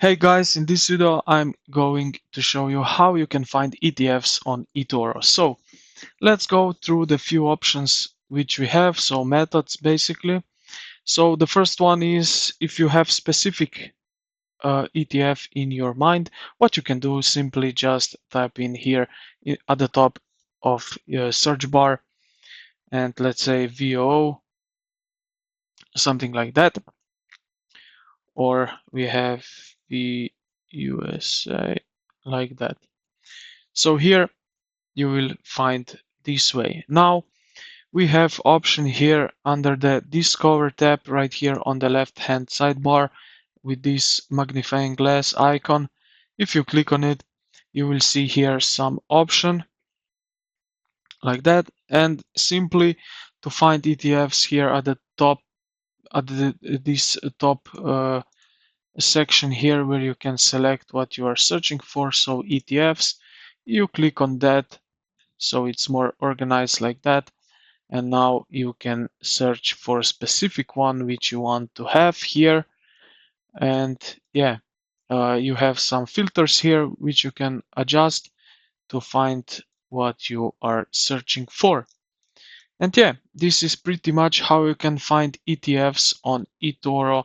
Hey guys, in this video I'm going to show you how you can find ETFs on eToro. So let's go through the few options which we have, so methods basically. So the first one is if you have specific ETF in your mind, what you can do simply just type in here at the top of your search bar and let's say VOO, something like that. Or we have the USA like that. So here you will find this way. Now we have option here under the Discover tab right here on the left hand sidebar with this magnifying glass icon. If you click on it, you will see here some option like that, and simply to find ETFs here at the top at this top section here where you can select what you are searching for, so ETFs, you click on that so it's more organized like that, and now you can search for a specific one which you want to have here. And yeah, you have some filters here which you can adjust to find what you are searching for. And yeah, this is pretty much how you can find ETFs on eToro.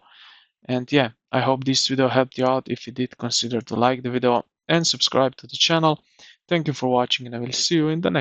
And yeah, I hope this video helped you out. If you did, consider to like the video and subscribe to the channel. Thank you for watching, and I will see you in the next